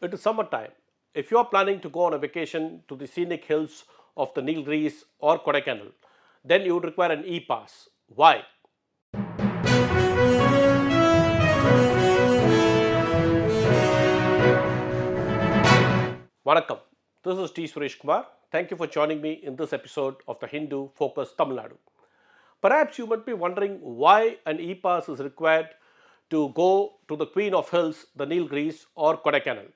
It is summertime. If you are planning to go on a vacation to the scenic hills of the Nilgiris or Kodaikanal, then you would require an e-pass. Why? Vanakkam. This is T. Suresh Kumar. Thank you for joining me in this episode of the Hindu Focus Tamil Nadu. Perhaps you might be wondering why an e-pass is required to go to the Queen of Hills, the Nilgiris or Kodaikanal.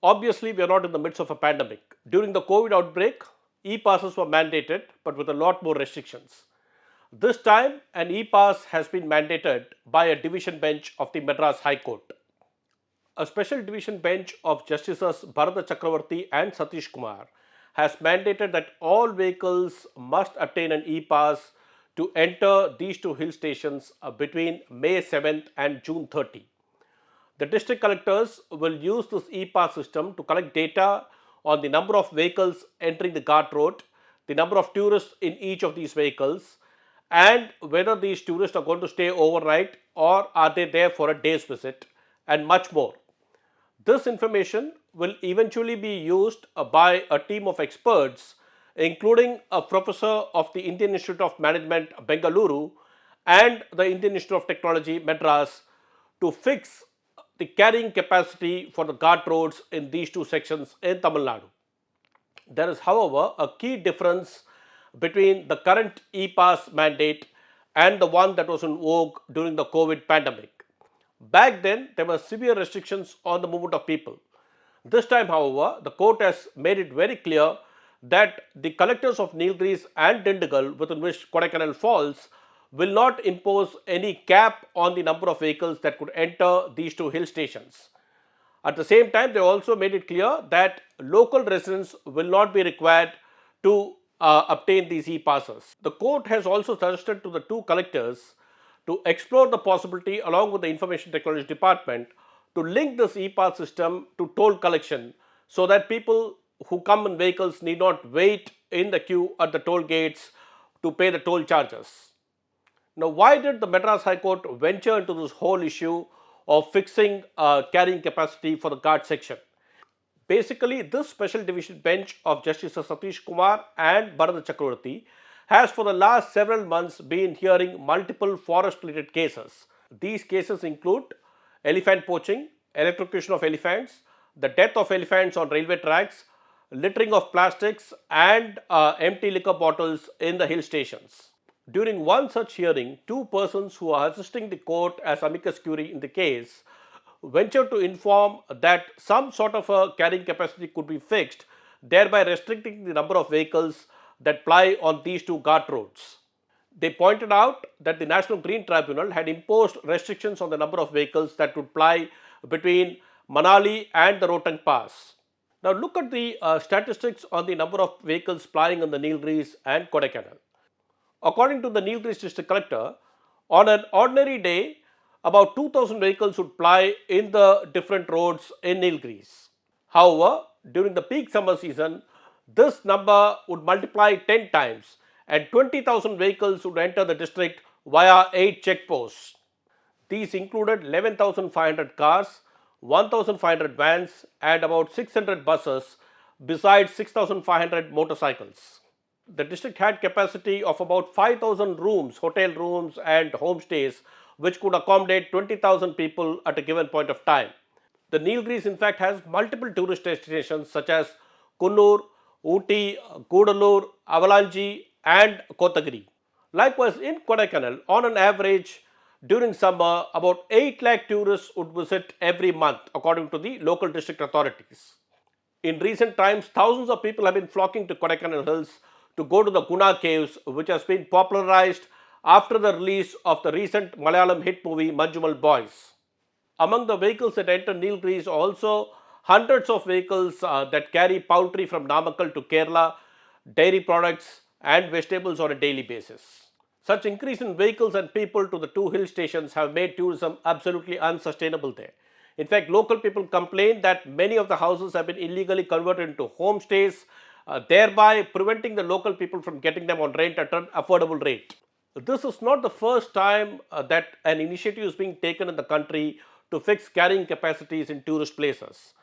Obviously, we are not in the midst of a pandemic. During the COVID outbreak, e-passes were mandated, but with a lot more restrictions. This time, an e-pass has been mandated by a division bench of the Madras High Court. A special division bench of Justices Bharata Chakravarti and Satish Kumar has mandated that all vehicles must obtain an e-pass to enter these two hill stations between May 7th and June 30. The district collectors will use this e-pass system to collect data on the number of vehicles entering the ghat road, the number of tourists in each of these vehicles, and whether these tourists are going to stay overnight or are they there for a day's visit, and much more. This information will eventually be used by a team of experts, including a professor of the Indian Institute of Management, Bengaluru, and the Indian Institute of Technology, Madras, to fix the carrying capacity for the ghat roads in these two sections in Tamil Nadu. There is, however, a key difference between the current e-pass mandate and the one that was in vogue during the COVID pandemic. Back then, there were severe restrictions on the movement of people. This time, however, the court has made it very clear that the collectors of Nilgiris and Dindigul, within which Kodaikanal falls, will not impose any cap on the number of vehicles that could enter these two hill stations. At the same time, they also made it clear that local residents will not be required to obtain these e-passes. The court has also suggested to the two collectors to explore the possibility, along with the Information Technology Department, to link this e-pass system to toll collection so that people who come in vehicles need not wait in the queue at the toll gates to pay the toll charges. Now, why did the Madras High Court venture into this whole issue of fixing carrying capacity for the ghat section? Basically, this special division bench of Justices Satish Kumar and Bharata Chakravarti has for the last several months been hearing multiple forest-related cases. These cases include elephant poaching, electrocution of elephants, the death of elephants on railway tracks, littering of plastics, and empty liquor bottles in the hill stations. During one such hearing, two persons who are assisting the court as amicus curiae in the case ventured to inform that some sort of a carrying capacity could be fixed, thereby restricting the number of vehicles that ply on these two ghat roads. They pointed out that the National Green Tribunal had imposed restrictions on the number of vehicles that would ply between Manali and the Rohtang Pass. Now look at the statistics on the number of vehicles plying on the Nilgiris and Kodaikanal. According to the Nilgiris district collector, on an ordinary day, about 2,000 vehicles would ply in the different roads in Nilgiris. However, during the peak summer season, this number would multiply 10 times and 20,000 vehicles would enter the district via 8 checkposts. These included 11,500 cars, 1,500 vans, and about 600 buses, besides 6,500 motorcycles. The district had capacity of about 5,000 rooms, hotel rooms, and homestays, which could accommodate 20,000 people at a given point of time. The Nilgiris, in fact, has multiple tourist destinations such as Kunnur, Ooty, Gudalur, Avalanche, and Kotagiri. Likewise, in Kodaikanal, on an average, during summer, about 8 lakh tourists would visit every month, according to the local district authorities. In recent times, thousands of people have been flocking to Kodaikanal Hills to go to the Guna caves, which has been popularized after the release of the recent Malayalam hit movie Manjumal Boys. Among the vehicles that enter Nilgiris also hundreds of vehicles that carry poultry from Namakkal to Kerala, dairy products and vegetables on a daily basis. Such increase in vehicles and people to the two hill stations have made tourism absolutely unsustainable there. In fact, local people complain that many of the houses have been illegally converted into homestays, thereby preventing the local people from getting them on rent at an affordable rate. This is not the first time that an initiative is being taken in the country to fix carrying capacities in tourist places.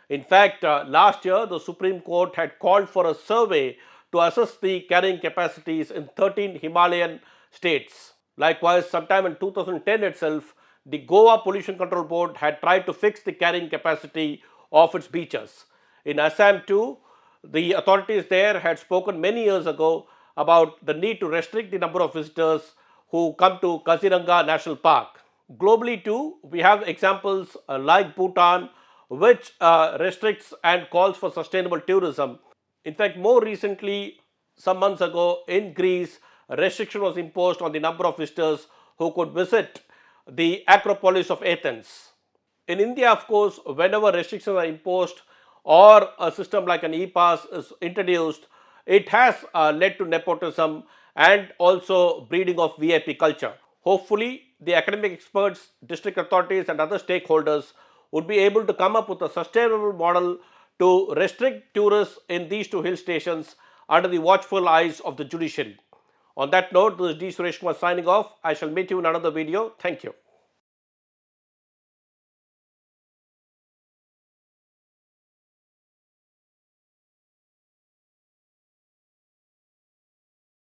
In fact, last year the Supreme Court had called for a survey to assess the carrying capacities in 13 Himalayan states. Likewise, sometime in 2010 itself, the Goa Pollution Control Board had tried to fix the carrying capacity of its beaches. In Assam too, the authorities there had spoken many years ago about the need to restrict the number of visitors who come to Kaziranga National Park. Globally too, we have examples like Bhutan, which restricts and calls for sustainable tourism. In fact, more recently, some months ago in Greece, a restriction was imposed on the number of visitors who could visit the Acropolis of Athens. In India, of course, whenever restrictions are imposed or a system like an e-pass is introduced, it has led to nepotism and also breeding of VIP culture. Hopefully, the academic experts, district authorities, and other stakeholders would be able to come up with a sustainable model to restrict tourists in these two hill stations under the watchful eyes of the judiciary. On that note, this is D. Suresh Kumar signing off. I shall meet you in another video. Thank you.